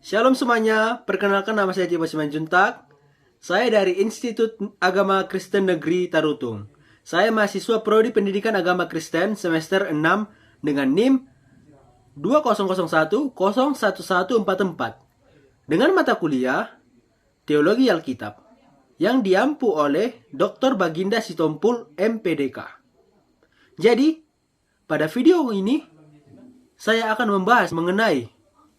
Shalom semuanya, perkenalkan nama saya Tiba Simanjuntak. Saya dari Institut Agama Kristen Negeri Tarutung. Saya mahasiswa Prodi Pendidikan Agama Kristen semester 6 dengan NIM 2001-01144 dengan mata kuliah Teologi Alkitab yang diampu oleh Dr. Baginda Sitompul MPDK. Jadi, pada video ini saya akan membahas mengenai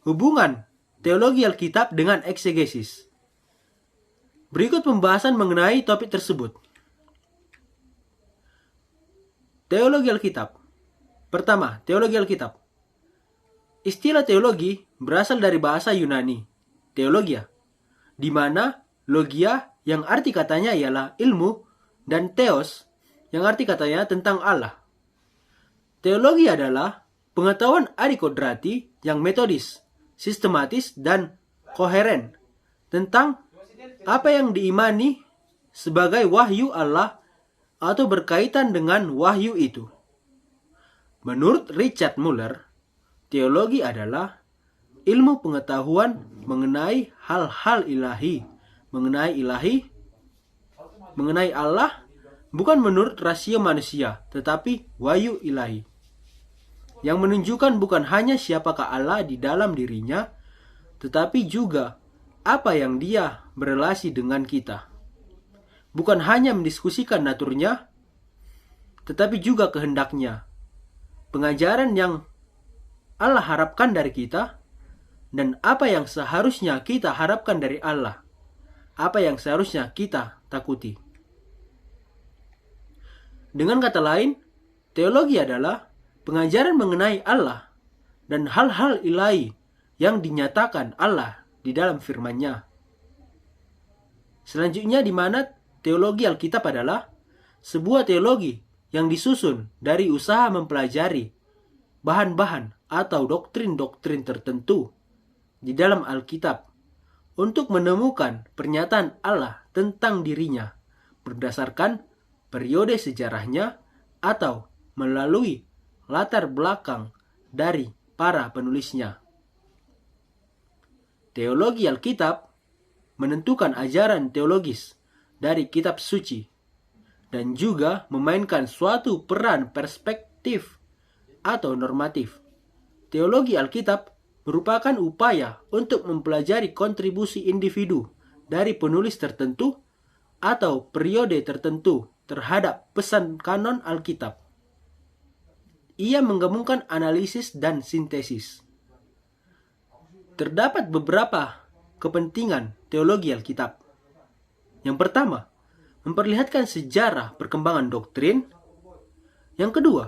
hubungan Teologi Alkitab dengan eksegesis. Berikut pembahasan mengenai topik tersebut. Teologi Alkitab. Pertama, teologi Alkitab. Istilah teologi berasal dari bahasa Yunani, teologia, di mana logia yang arti katanya ialah ilmu dan theos yang arti katanya tentang Allah. Teologi adalah pengetahuan adikodrati yang metodis, sistematis, dan koheren tentang apa yang diimani sebagai wahyu Allah atau berkaitan dengan wahyu itu. Menurut Richard Muller, teologi adalah ilmu pengetahuan mengenai hal-hal ilahi, mengenai Allah, bukan menurut rasio manusia, tetapi wahyu ilahi, yang menunjukkan bukan hanya siapakah Allah di dalam dirinya, tetapi juga apa yang dia berelasi dengan kita. Bukan hanya mendiskusikan naturnya, tetapi juga kehendaknya, pengajaran yang Allah harapkan dari kita, dan apa yang seharusnya kita harapkan dari Allah, apa yang seharusnya kita takuti. Dengan kata lain, teologi adalah pengajaran mengenai Allah dan hal-hal ilahi yang dinyatakan Allah di dalam firman-Nya. Selanjutnya, di mana teologi Alkitab adalah sebuah teologi yang disusun dari usaha mempelajari bahan-bahan atau doktrin-doktrin tertentu di dalam Alkitab untuk menemukan pernyataan Allah tentang dirinya berdasarkan periode sejarahnya atau melalui latar belakang dari para penulisnya. Teologi Alkitab menentukan ajaran teologis dari kitab suci dan juga memainkan suatu peran perspektif atau normatif. Teologi Alkitab merupakan upaya untuk mempelajari kontribusi individu dari penulis tertentu atau periode tertentu terhadap pesan kanon Alkitab. Ia menggabungkan analisis dan sintesis. Terdapat beberapa kepentingan teologi Alkitab. Yang pertama, memperlihatkan sejarah perkembangan doktrin. Yang kedua,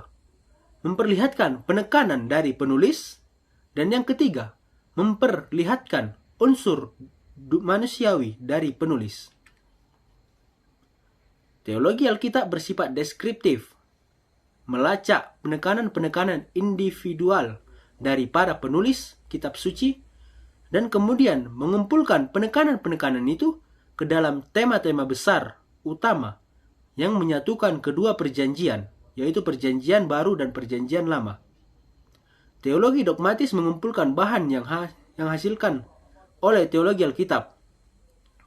memperlihatkan penekanan dari penulis. Dan yang ketiga, memperlihatkan unsur manusiawi dari penulis. Teologi Alkitab bersifat deskriptif, melacak penekanan-penekanan individual dari para penulis kitab suci, dan kemudian mengumpulkan penekanan-penekanan itu ke dalam tema-tema besar utama yang menyatukan kedua perjanjian, yaitu perjanjian baru dan perjanjian lama. Teologi dogmatis mengumpulkan bahan yang hasilkan oleh teologi Alkitab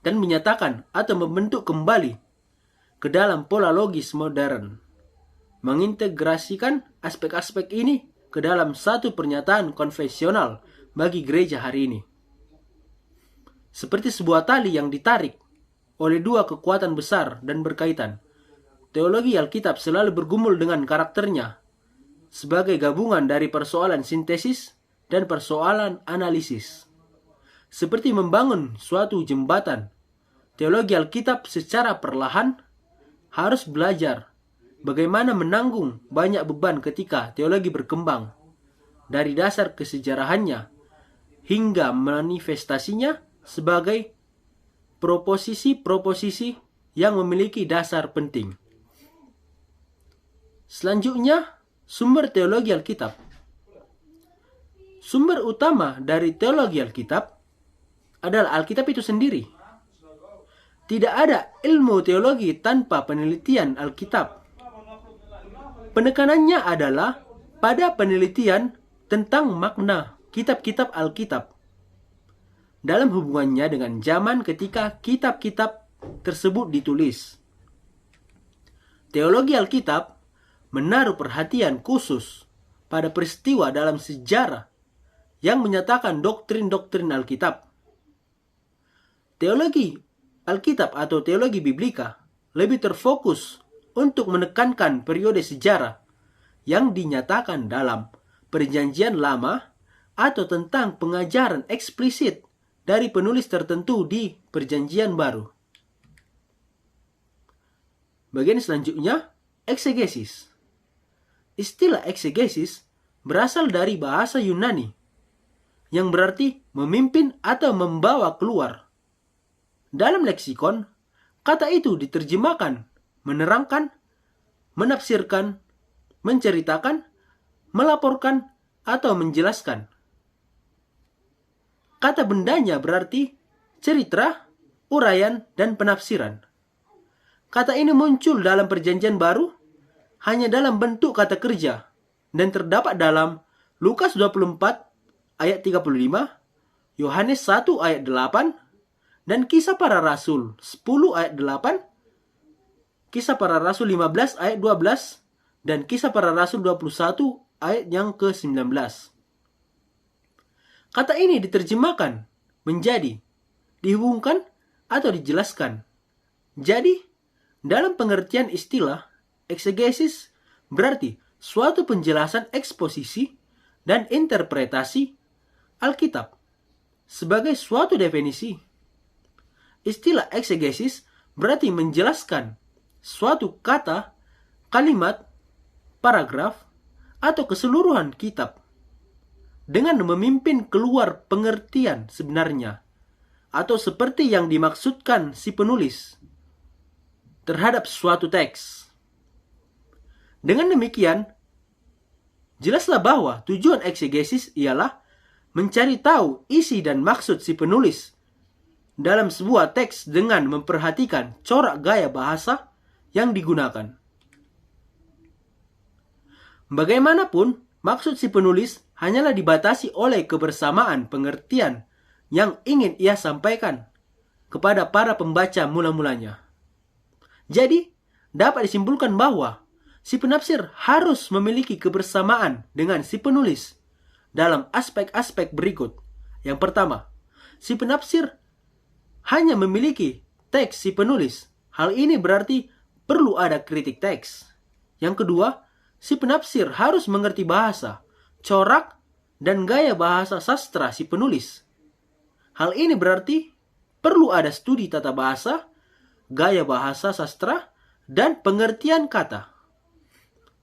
dan menyatakan atau membentuk kembali ke dalam pola logis modern, mengintegrasikan aspek-aspek ini ke dalam satu pernyataan konfesional bagi gereja hari ini. Seperti sebuah tali yang ditarik oleh dua kekuatan besar dan berkaitan, teologi Alkitab selalu bergumul dengan karakternya sebagai gabungan dari persoalan sintesis dan persoalan analisis. Seperti membangun suatu jembatan, teologi Alkitab secara perlahan harus belajar bagaimana menanggung banyak beban ketika teologi berkembang dari dasar kesejarahannya hingga manifestasinya sebagai proposisi-proposisi yang memiliki dasar penting. Selanjutnya, sumber teologi Alkitab. Sumber utama dari teologi Alkitab adalah Alkitab itu sendiri. Tidak ada ilmu teologi tanpa penelitian Alkitab. Penekanannya adalah pada penelitian tentang makna kitab-kitab Alkitab. dalam hubungannya dengan zaman ketika kitab-kitab tersebut ditulis. Teologi Alkitab menaruh perhatian khusus pada peristiwa dalam sejarah yang menyatakan doktrin-doktrin Alkitab. Teologi Alkitab atau teologi biblika lebih terfokus untuk menekankan periode sejarah yang dinyatakan dalam Perjanjian Lama atau tentang pengajaran eksplisit dari penulis tertentu di Perjanjian Baru. Bagian selanjutnya, eksegesis. Istilah eksegesis berasal dari bahasa Yunani yang berarti memimpin atau membawa keluar. Dalam leksikon, kata itu diterjemahkan menerangkan, menafsirkan, menceritakan, melaporkan, atau menjelaskan. Kata bendanya berarti cerita, uraian, dan penafsiran. Kata ini muncul dalam Perjanjian Baru hanya dalam bentuk kata kerja dan terdapat dalam Lukas 24 ayat 35, Yohanes 1 ayat 8, dan Kisah Para Rasul 10 ayat 8, Kisah Para Rasul 15 ayat 12, dan Kisah Para Rasul 21 ayat yang ke-19. Kata ini diterjemahkan menjadi dihubungkan atau dijelaskan. Jadi, dalam pengertian istilah, eksegesis berarti suatu penjelasan eksposisi dan interpretasi Alkitab. Sebagai suatu definisi, istilah eksegesis berarti menjelaskan suatu kata, kalimat, paragraf, atau keseluruhan kitab dengan memimpin keluar pengertian sebenarnya atau seperti yang dimaksudkan si penulis terhadap suatu teks. Dengan demikian, jelaslah bahwa tujuan eksegesis ialah mencari tahu isi dan maksud si penulis dalam sebuah teks dengan memperhatikan corak gaya bahasa yang digunakan. Bagaimanapun, maksud si penulis hanyalah dibatasi oleh kebersamaan pengertian yang ingin ia sampaikan kepada para pembaca mula-mulanya. Jadi, dapat disimpulkan bahwa si penafsir harus memiliki kebersamaan dengan si penulis dalam aspek-aspek berikut. Yang pertama, si penafsir hanya memiliki teks si penulis. Hal ini berarti perlu ada kritik teks. Yang kedua, si penafsir harus mengerti bahasa, corak, dan gaya bahasa sastra si penulis. Hal ini berarti perlu ada studi tata bahasa, gaya bahasa sastra, dan pengertian kata.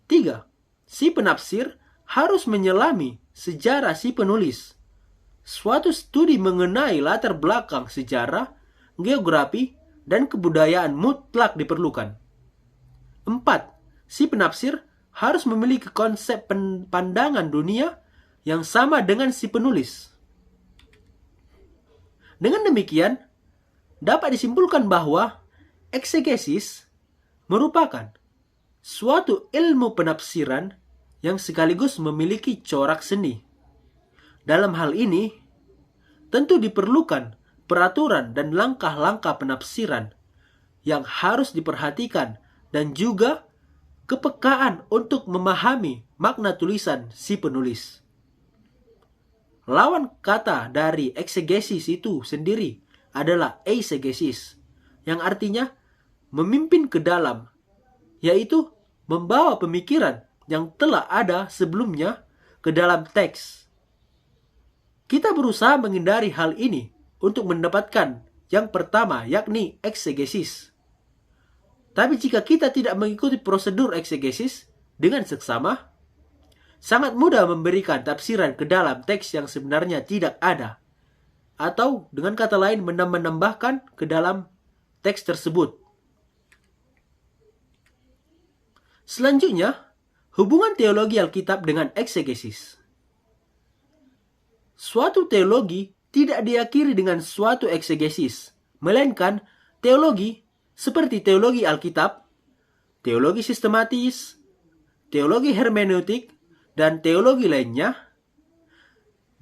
3. Si penafsir harus menyelami sejarah si penulis. Suatu studi mengenai latar belakang sejarah, geografi, dan kebudayaan mutlak diperlukan. 4. Si penafsir harus memiliki konsep pandangan dunia yang sama dengan si penulis. Dengan demikian, dapat disimpulkan bahwa eksegesis merupakan suatu ilmu penafsiran yang sekaligus memiliki corak seni. Dalam hal ini, tentu diperlukan peraturan dan langkah-langkah penafsiran yang harus diperhatikan dan juga kepekaan untuk memahami makna tulisan si penulis. Lawan kata dari eksegesis itu sendiri adalah eisegesis, yang artinya memimpin ke dalam, yaitu membawa pemikiran yang telah ada sebelumnya ke dalam teks. Kita berusaha menghindari hal ini untuk mendapatkan yang pertama, yakni eksegesis. Tapi jika kita tidak mengikuti prosedur eksegesis dengan seksama, sangat mudah memberikan tafsiran ke dalam teks yang sebenarnya tidak ada, atau dengan kata lain menambahkan ke dalam teks tersebut. Selanjutnya, hubungan teologi Alkitab dengan eksegesis. Suatu teologi tidak diakhiri dengan suatu eksegesis, melainkan teologi seperti teologi Alkitab, teologi sistematis, teologi hermeneutik, dan teologi lainnya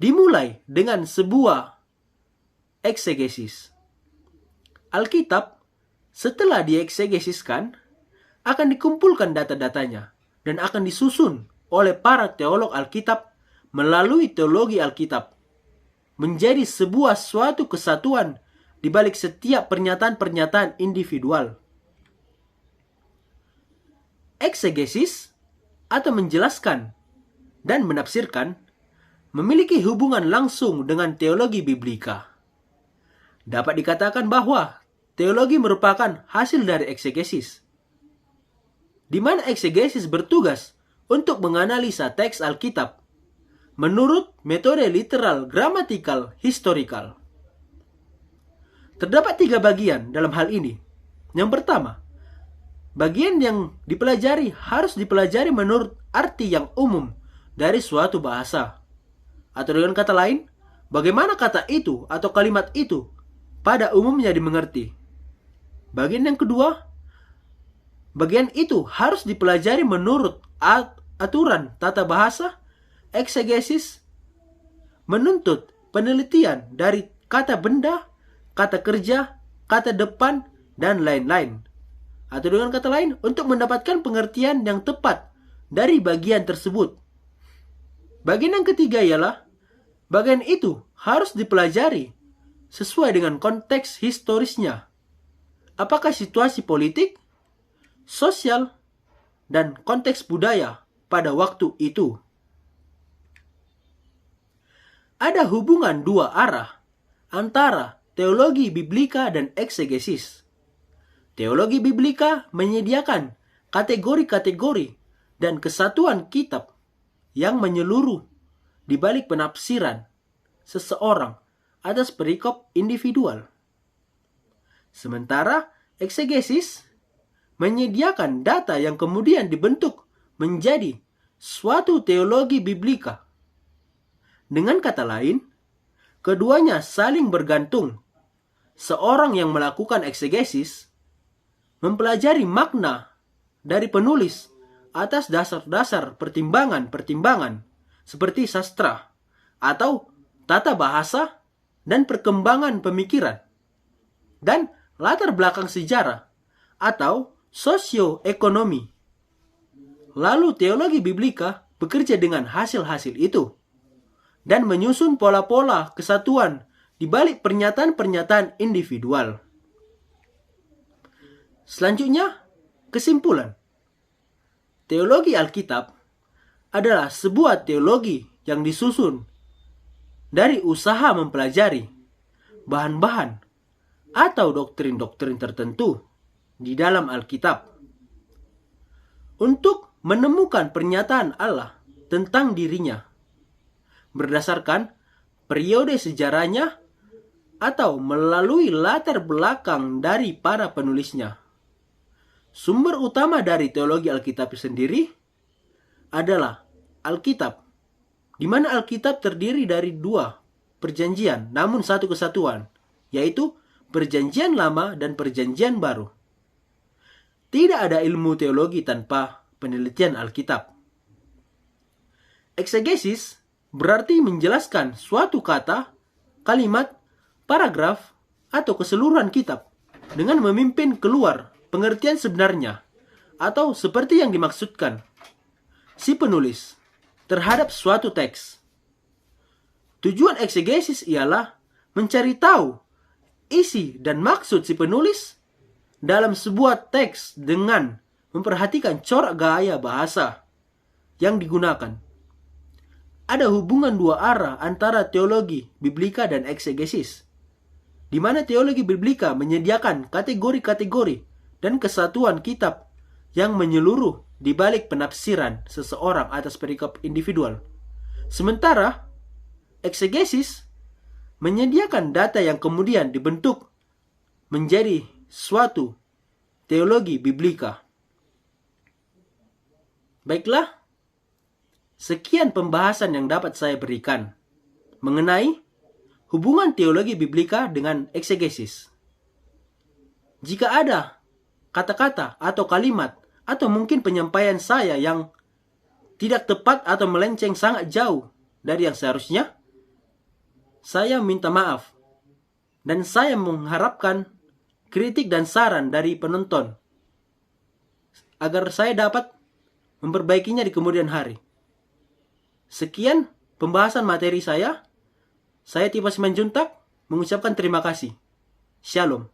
dimulai dengan sebuah eksegesis. Alkitab, setelah dieksegesiskan, akan dikumpulkan data-datanya dan akan disusun oleh para teolog Alkitab melalui teologi Alkitab, menjadi sebuah suatu kesatuan di balik setiap pernyataan-pernyataan individual. Eksegesis atau menjelaskan dan menafsirkan memiliki hubungan langsung dengan teologi biblika. Dapat dikatakan bahwa teologi merupakan hasil dari eksegesis, di mana eksegesis bertugas untuk menganalisa teks Alkitab menurut metode literal, gramatikal, historikal. Terdapat 3 bagian dalam hal ini. Yang pertama, bagian yang dipelajari harus dipelajari menurut arti yang umum dari suatu bahasa. Atau dengan kata lain, bagaimana kata itu atau kalimat itu pada umumnya dimengerti. Bagian yang kedua, bagian itu harus dipelajari menurut aturan tata bahasa. Eksegesis menuntut penelitian dari kata benda, kata kerja, kata depan, dan lain-lain. Atau dengan kata lain, untuk mendapatkan pengertian yang tepat dari bagian tersebut. Bagian yang ketiga ialah, bagian itu harus dipelajari sesuai dengan konteks historisnya. Apakah situasi politik, sosial, dan konteks budaya pada waktu itu. Ada hubungan 2 arah antara teologi biblika dan eksegesis. Teologi biblika menyediakan kategori-kategori dan kesatuan kitab yang menyeluruh di balik penafsiran seseorang atas perikop individual. Sementara eksegesis menyediakan data yang kemudian dibentuk menjadi suatu teologi biblika. Dengan kata lain, keduanya saling bergantung. Seorang yang melakukan eksegesis mempelajari makna dari penulis atas dasar-dasar pertimbangan-pertimbangan seperti sastra atau tata bahasa dan perkembangan pemikiran, dan latar belakang sejarah atau sosioekonomi. Lalu teologi biblika bekerja dengan hasil-hasil itu dan menyusun pola-pola kesatuan di balik pernyataan-pernyataan individual. Selanjutnya, kesimpulan. Teologi Alkitab adalah sebuah teologi yang disusun dari usaha mempelajari bahan-bahan atau doktrin-doktrin tertentu di dalam Alkitab untuk menemukan pernyataan Allah tentang dirinya berdasarkan periode sejarahnya atau melalui latar belakang dari para penulisnya. Sumber utama dari teologi Alkitab sendiri adalah Alkitab, di mana Alkitab terdiri dari 2 perjanjian namun satu kesatuan, yaitu Perjanjian Lama dan Perjanjian Baru. Tidak ada ilmu teologi tanpa penelitian Alkitab. Eksegesis berarti menjelaskan suatu kata, kalimat, paragraf, atau keseluruhan kitab dengan memimpin keluar pengertian sebenarnya atau seperti yang dimaksudkan si penulis terhadap suatu teks. Tujuan eksegesis ialah mencari tahu isi dan maksud si penulis dalam sebuah teks dengan memperhatikan corak gaya bahasa yang digunakan. Ada hubungan 2 arah antara teologi biblika dan eksegesis, di mana teologi biblika menyediakan kategori-kategori dan kesatuan kitab yang menyeluruh di balik penafsiran seseorang atas perikop individual. Sementara eksegesis menyediakan data yang kemudian dibentuk menjadi suatu teologi biblika. Baiklah, sekian pembahasan yang dapat saya berikan mengenai hubungan teologi biblika dengan eksegesis. Jika ada kata-kata atau kalimat atau mungkin penyampaian saya yang tidak tepat atau melenceng sangat jauh dari yang seharusnya, saya minta maaf. dan saya mengharapkan kritik dan saran dari penonton agar saya dapat memperbaikinya di kemudian hari. Sekian pembahasan materi saya. Saya Tipas Simanjuntak mengucapkan terima kasih. Shalom.